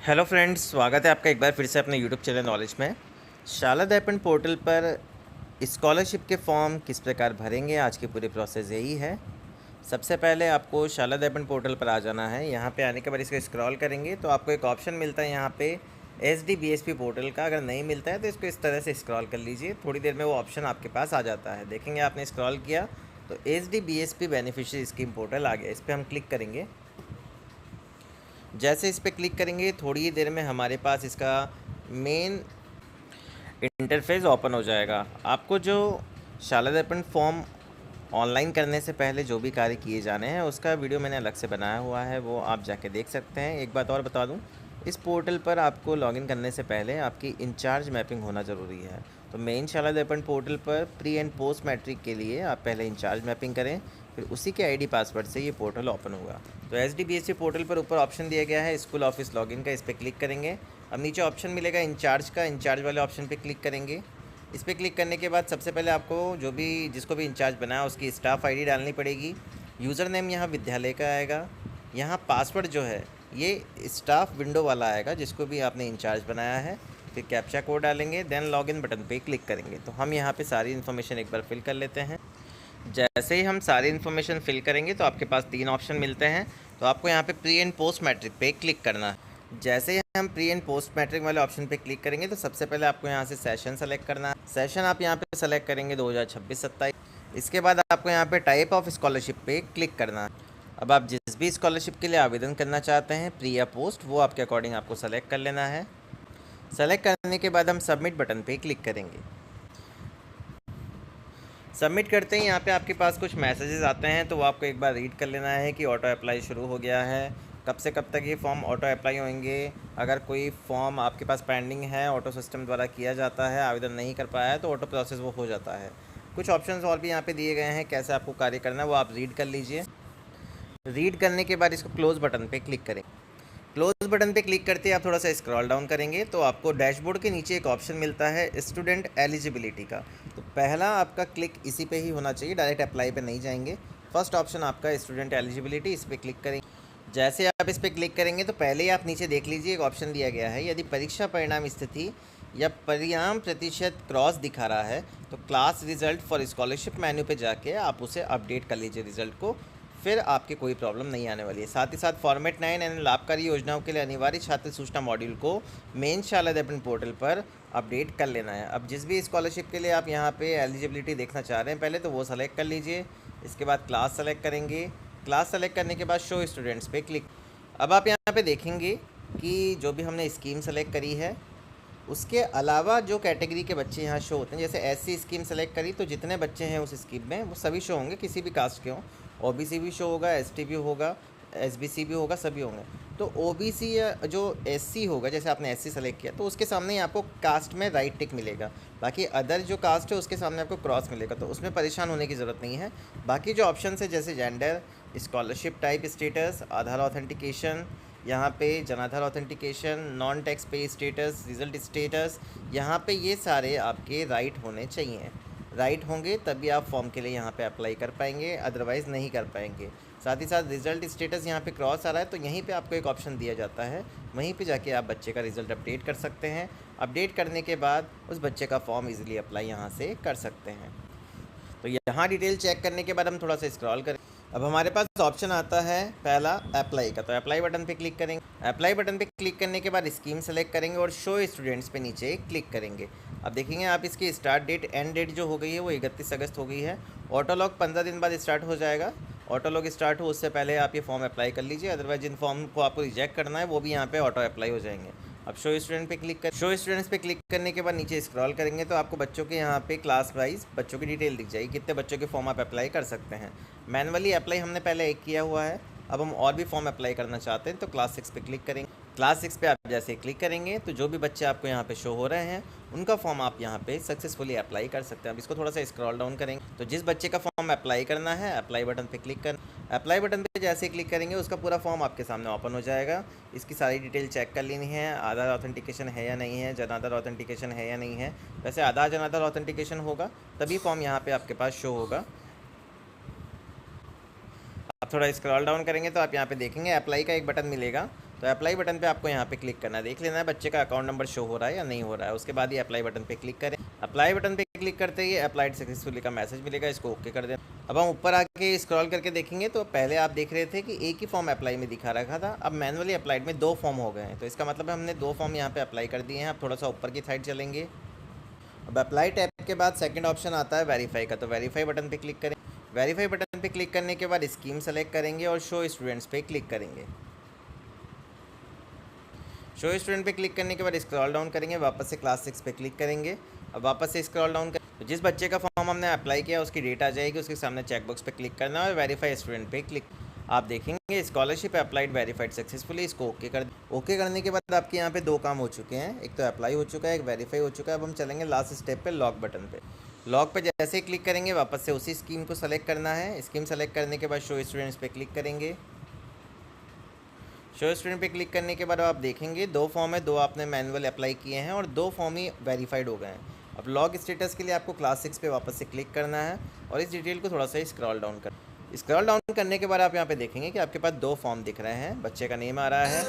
Hello friends, स्वागत है आपका एक बार फिर से अपने यूट्यूब चैनल नॉलेज में। शाला दर्पण पोर्टल पर स्कॉलरशिप के फॉर्म किस प्रकार भरेंगे, आज की पूरी प्रोसेस यही है। सबसे पहले आपको शाला दर्पण पोर्टल पर आ जाना है। यहाँ पे आने के बाद इसको स्क्रॉल करेंगे तो आपको एक ऑप्शन मिलता है यहाँ पे SDBSP पोर्टल का। अगर नहीं मिलता है तो इसको इस तरह से स्क्रॉल कर लीजिए, थोड़ी देर में वो ऑप्शन आपके पास आ जाता है। देखेंगे आपने स्क्रॉल किया तो SDBSP बेनिफिशियरी स्कीम पोर्टल आ गया। इस पर हम क्लिक करेंगे। जैसे इस पर क्लिक करेंगे थोड़ी ही देर में हमारे पास इसका मेन इंटरफेस ओपन हो जाएगा। आपको जो शाला दर्पण फॉर्म ऑनलाइन करने से पहले जो भी कार्य किए जाने हैं उसका वीडियो मैंने अलग से बनाया हुआ है, वो आप जाके देख सकते हैं। एक बात और बता दूं, इस पोर्टल पर आपको लॉगिन करने से पहले आपकी इंचार्ज मैपिंग होना ज़रूरी है। तो मेन शाला दर्पण पोर्टल पर प्री एंड पोस्ट मैट्रिक के लिए आप पहले इंचार्ज मैपिंग करें, फिर उसी के आईडी पासवर्ड से ये पोर्टल ओपन होगा। तो SDBSP पोर्टल पर ऊपर ऑप्शन दिया गया है स्कूल ऑफिस लॉगिन का, इस पर क्लिक करेंगे। अब नीचे ऑप्शन मिलेगा इंचार्ज का, इंचार्ज वाले ऑप्शन पर क्लिक करेंगे। इस पर क्लिक करने के बाद सबसे पहले आपको जिसको भी इंचार्ज बनाया उसकी स्टाफ आईडी डालनी पड़ेगी। यूज़र नेम यहाँ विद्यालय का आएगा। यहाँ पासवर्ड जो है ये स्टाफ विंडो वाला आएगा जिसको भी आपने इंचार्ज बनाया है। फिर कैप्चा कोड डालेंगे, देन लॉगिन बटन पे क्लिक करेंगे। तो हम यहाँ पे सारी इन्फॉर्मेशन एक बार फिल कर लेते हैं। जैसे ही हम सारी इन्फॉर्मेशन फिल करेंगे तो आपके पास 3 ऑप्शन मिलते हैं। तो आपको यहाँ पे प्री एंड पोस्ट मैट्रिक पे क्लिक करना है। जैसे ही हम प्री एंड पोस्ट मैट्रिक वाले ऑप्शन पे क्लिक करेंगे तो सबसे पहले आपको यहाँ से सेशन सेलेक्ट करना है। सेशन आप यहाँ पे सेलेक्ट करेंगे 2026-27। इसके बाद आपको यहाँ पे टाइप ऑफ स्कॉलरशिप पे क्लिक करना है। अब आप जिस भी स्कॉलरशिप के लिए आवेदन करना चाहते हैं, प्री या पोस्ट, वो आपके अकॉर्डिंग आपको सेलेक्ट कर लेना है। सेलेक्ट करने के बाद हम सबमिट बटन पे क्लिक करेंगे। सबमिट करते ही यहाँ पे आपके पास कुछ मैसेजेस आते हैं, तो वो आपको एक बार रीड कर लेना है कि ऑटो अप्लाई शुरू हो गया है, कब से कब तक ये फॉर्म ऑटो अप्लाई होंगे। अगर कोई फॉर्म आपके पास पेंडिंग है, ऑटो सिस्टम द्वारा किया जाता है, आवेदन नहीं कर पाया है तो ऑटो प्रोसेस वो हो जाता है। कुछ ऑप्शंस और भी यहाँ पे दिए गए हैं कैसे आपको कार्य करना है, वो आप रीड कर लीजिए। रीड करने के बाद इसको क्लोज़ बटन पे क्लिक करें। क्लोज बटन पे क्लिक करते ही आप थोड़ा सा स्क्रॉल डाउन करेंगे तो आपको डैशबोर्ड के नीचे एक ऑप्शन मिलता है स्टूडेंट एलिजिबिलिटी का। तो पहला आपका क्लिक इसी पे ही होना चाहिए, डायरेक्ट अप्लाई पे नहीं जाएंगे। फर्स्ट ऑप्शन आपका स्टूडेंट एलिजिबिलिटी, इस पर क्लिक करेंगे। जैसे आप इस पर क्लिक करेंगे तो पहले ही आप नीचे देख लीजिए एक ऑप्शन दिया गया है, यदि परीक्षा परिणाम स्थिति या परिणाम प्रतिशत क्रॉस दिखा रहा है तो class result for scholarship menu पे जाके आप उसे अपडेट कर लीजिए रिजल्ट को, फिर आपके कोई प्रॉब्लम नहीं आने वाली है। साथ ही साथ फॉर्मेट 9 यानी लाभकारी योजनाओं के लिए अनिवार्य छात्र सूचना मॉड्यूल को मेन शाला दर्पण पोर्टल पर अपडेट कर लेना है। अब जिस भी स्कॉलरशिप के लिए आप यहाँ पे एलिजिबिलिटी देखना चाह रहे हैं पहले तो वो सेलेक्ट कर लीजिए। इसके बाद क्लास सेलेक्ट करेंगे। क्लास सेलेक्ट करने के बाद शो स्टूडेंट्स पे क्लिक। अब आप यहाँ पे देखेंगे कि जो भी हमने स्कीम सेलेक्ट करी है उसके अलावा जो कैटेगरी के बच्चे यहाँ शो होते हैं, जैसे SC स्कीम सेलेक्ट करी तो जितने बच्चे हैं उस स्कीम में वो सभी शो होंगे, किसी भी कास्ट के हों। OBC भी शो होगा, ST भी होगा, SBC भी होगा, सभी होंगे। तो OBC या जो SC होगा, जैसे आपने SC सेलेक्ट किया तो उसके सामने ही आपको कास्ट में राइट टिक मिलेगा। बाकी अदर जो कास्ट है उसके सामने आपको क्रॉस मिलेगा, तो उसमें परेशान होने की ज़रूरत नहीं है। बाकी जो ऑप्शन है जैसे जेंडर, स्कॉलरशिप टाइप स्टेटस, आधार ऑथेंटिकेशन, यहाँ पे जनाधार ऑथेंटिकेशन, नॉन टैक्स पे स्टेटस, रिजल्ट स्टेटस, यहाँ पे ये सारे आपके राइट होने चाहिए। राइट होंगे तभी आप फॉर्म के लिए यहाँ पे अप्लाई कर पाएंगे, अदरवाइज़ नहीं कर पाएंगे। साथ ही साथ रिज़ल्ट स्टेटस यहाँ पे क्रॉस आ रहा है तो यहीं पे आपको एक ऑप्शन दिया जाता है, वहीं पे जाके आप बच्चे का रिज़ल्ट अपडेट कर सकते हैं। अपडेट करने के बाद उस बच्चे का फॉर्म ईजिली अप्लाई यहाँ से कर सकते हैं। तो यहाँ डिटेल चेक करने के बाद हम थोड़ा सा स्क्रॉल करें। अब हमारे पास ऑप्शन आता है पहला अप्लाई का, तो अप्लाई बटन पे क्लिक करेंगे। अप्लाई बटन पे क्लिक करने के बाद स्कीम सेलेक्ट करेंगे और शो स्टूडेंट्स पे नीचे क्लिक करेंगे। अब देखेंगे आप इसकी स्टार्ट डेट एंड डेट जो हो गई है वो 31 अगस्त हो गई है। ऑटो लॉग 15 दिन बाद स्टार्ट हो जाएगा। ऑटो लॉग स्टार्ट हो उससे पहले आप ये फॉर्म अप्लाई कर लीजिए, अदरवाइज जिन फॉर्म को आपको रिजेक्ट करना है वो भी यहाँ पे ऑटो अप्लाई हो जाएंगे। अब शो स्टूडेंट पे क्लिक कर शो स्टूडेंट्स पे क्लिक करने के बाद नीचे स्क्रॉल करेंगे तो आपको बच्चों के यहाँ पे क्लास वाइज बच्चों की डिटेल दिख जाएगी, कितने बच्चों के फॉर्म आप अप्लाई कर सकते हैं। मैनुअली अप्लाई हमने पहले एक किया हुआ है, अब हम और भी फॉर्म अप्लाई करना चाहते हैं तो क्लास 6 पे क्लिक करेंगे। क्लास 6 पे आप जैसे क्लिक करेंगे तो जो भी बच्चे आपको यहाँ पे शो हो रहे हैं उनका फॉर्म आप यहाँ पे सक्सेसफुली अप्लाई कर सकते हैं। अब इसको थोड़ा सा स्क्रॉल डाउन करेंगे तो जिस बच्चे का फॉर्म अप्लाई करना है अप्लाई बटन पे क्लिक कर अप्लाई बटन पे जैसे क्लिक करेंगे उसका पूरा फॉर्म आपके सामने ओपन हो जाएगा। इसकी सारी डिटेल चेक कर लेनी है, आधार ऑथेंटिकेशन है या नहीं है, जनाधार ऑथेंटिकेशन है या नहीं है। वैसे आधार जनाधार ऑथेंटिकेशन होगा तभी फॉर्म यहाँ पे आपके पास शो होगा। आप थोड़ा स्क्रॉल डाउन करेंगे तो आप यहाँ पे देखेंगे अप्लाई का एक बटन मिलेगा, तो अप्लाई बटन पे आपको यहाँ पे क्लिक करना है, देख लेना है बच्चे का अकाउंट नंबर शो हो रहा है या नहीं हो रहा है। उसके बाद ये अप्लाई बटन पे क्लिक करें। अप्लाई बटन पे क्लिक करते ही अप्लाइड सक्सेसफुली का मैसेज मिलेगा, इसको ओके कर देना। अब हम ऊपर आके स्क्रॉल करके देखेंगे तो पहले आप देख रहे थे कि एक ही फॉर्म अप्लाई में दिखा रखा था, अब मैनुअली अप्लाइड में 2 फॉर्म हो गए हैं। तो इसका मतलब है हमने 2 फॉर्म यहाँ पे अप्लाई कर दिए हैं। अब थोड़ा सा ऊपर की साइड चलेंगे। अब अप्लाई टैब के बाद सेकंड ऑप्शन आता है वेरीफाई का, तो वेरीफाई बटन पे क्लिक करें। वेरीफाई बटन पे क्लिक करने के बाद स्कीम सेलेक्ट करेंगे और शो स्टूडेंट्स पे क्लिक करेंगे। शो स्टूडेंट पे क्लिक करने के बाद स्क्रॉल डाउन करेंगे, वापस से क्लास 6 पे क्लिक करेंगे। अब वापस से स्क्रॉल डाउन कर तो जिस बच्चे का फॉर्म हमने अप्लाई किया उसकी डेट आ जाएगी, उसके सामने चेकबॉक्स पे क्लिक करना है और वेरीफाई स्टूडेंट पे क्लिक। आप देखेंगे स्कॉलरशिप अप्लाइड वेरीफाइड सक्सेसफुली, इसको ओके कर दें। ओके करने के बाद आपके यहाँ पे 2 काम हो चुके हैं, एक तो अप्लाई हो चुका है, एक वेरीफाई हो चुका है। अब हम चलेंगे लास्ट स्टेप पे, लॉक बटन पे। लॉक पे जैसे ही क्लिक करेंगे वापस से उसी स्कीम को सेलेक्ट करना है। स्कीम सेलेक्ट करने के बाद शो स्टूडेंट्स पे क्लिक करेंगे। शो स्टूडेंट पे क्लिक करने के बाद आप देखेंगे 2 फॉर्म है, 2 आपने मैनुअल अप्लाई किए हैं और 2 फॉर्म ही वेरीफाइड हो गए हैं। अब लॉग स्टेटस के लिए आपको क्लास 6 पे वापस से क्लिक करना है और इस डिटेल को थोड़ा सा स्क्रॉल डाउन कर। स्क्रॉल डाउन करने के बाद आप यहाँ पे देखेंगे कि आपके पास 2 फॉर्म दिख रहे हैं। बच्चे का नेम आ रहा है,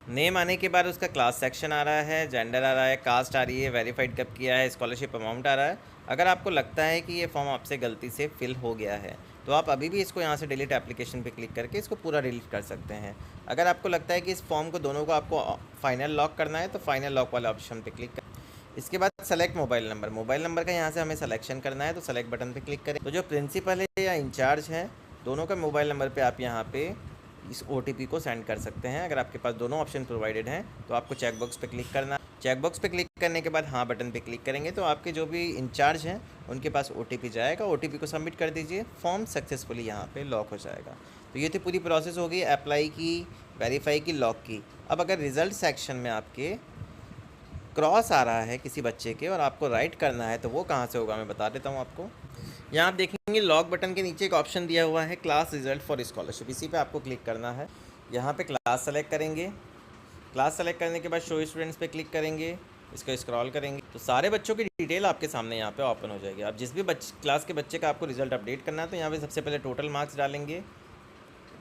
नेम आने के बाद उसका क्लास सेक्शन आ रहा है, जेंडर आ रहा है, कास्ट आ रही है, वेरीफाइड कब किया है, स्कॉलरशिप अमाउंट आ रहा है। अगर आपको लगता है कि ये फॉर्म आपसे गलती से फिल हो गया है तो आप अभी भी इसको यहाँ से डिलीट एप्लीकेशन पे क्लिक करके इसको पूरा डिलीट कर सकते हैं। अगर आपको लगता है कि इस फॉर्म को दोनों को आपको फाइनल लॉक करना है तो फाइनल लॉक वाले ऑप्शन पे क्लिक कर। इसके बाद select mobile number, mobile number का यहाँ से हमें सिलेक्शन करना है, तो सेलेक्ट बटन पे क्लिक करें। तो जो प्रिंसिपल है या इंचार्ज है दोनों का मोबाइल नंबर पे आप यहाँ पे इस OTP को सेंड कर सकते हैं। अगर आपके पास दोनों ऑप्शन प्रोवाइडेड हैं तो आपको चेकबॉक्स पे क्लिक करना। चेकबॉक्स पे क्लिक करने के बाद हाँ बटन पे क्लिक करेंगे तो आपके जो भी इंचार्ज हैं उनके पास OTP जाएगा, OTP को सबमिट कर दीजिए, फॉर्म सक्सेसफुली यहाँ पे लॉक हो जाएगा। तो ये थी पूरी प्रोसेस होगी अप्लाई की, वेरीफाई की, लॉक की। अब अगर रिज़ल्ट सेक्शन में आपके क्रॉस आ रहा है किसी बच्चे के और आपको राइट करना है तो वो कहाँ से होगा मैं बता देता हूँ आपको। यहाँ आप देखेंगे लॉक बटन के नीचे एक ऑप्शन दिया हुआ है क्लास रिजल्ट फॉर स्कॉलरशिप, इसी पे आपको क्लिक करना है। यहाँ पे क्लास सेलेक्ट करेंगे। क्लास सेलेक्ट करने के बाद शो स्टूडेंट्स पे क्लिक करेंगे, इसको स्क्रॉल करेंगे तो सारे बच्चों की डिटेल आपके सामने यहाँ पे ओपन हो जाएगी। आप जिस भी क्लास के बच्चे का आपको रिजल्ट अपडेट करना है तो यहाँ पे सबसे पहले टोटल मार्क्स डालेंगे।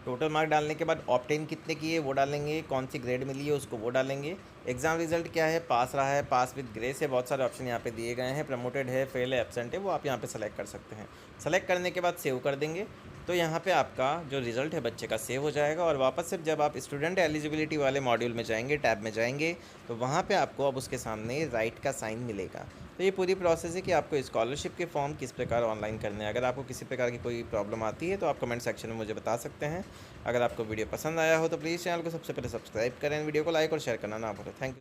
टोटल मार्क डालने के बाद ऑब्टेन कितने किए वो डालेंगे, कौन सी ग्रेड मिली है उसको वो डालेंगे। एग्ज़ाम रिजल्ट क्या है, पास रहा है, पास विद ग्रेस है, बहुत सारे ऑप्शन यहाँ पे दिए गए हैं, प्रमोटेड है, फेल है, एब्सेंट है, वो आप यहाँ पे सेलेक्ट कर सकते हैं। सेलेक्ट करने के बाद सेव कर देंगे तो यहाँ पे आपका जो रिज़ल्ट है बच्चे का सेव हो जाएगा। और वापस से जब आप स्टूडेंट एलिजिबिलिटी वाले मॉड्यूल में जाएंगे, टैब में जाएंगे तो वहाँ पे आपको अब उसके सामने राइट का साइन मिलेगा। तो ये पूरी प्रोसेस है कि आपको स्कॉलरशिप के फॉर्म किस प्रकार ऑनलाइन करने हैं। अगर आपको किसी प्रकार की कोई प्रॉब्लम आती है तो आप कमेंट सेक्शन में मुझे बता सकते हैं। अगर आपको वीडियो पसंद आया हो तो प्लीज़ चैनल को सबसे पहले सब्सक्राइब करें, वीडियो को लाइक और शेयर करना ना भूलें। Thank you.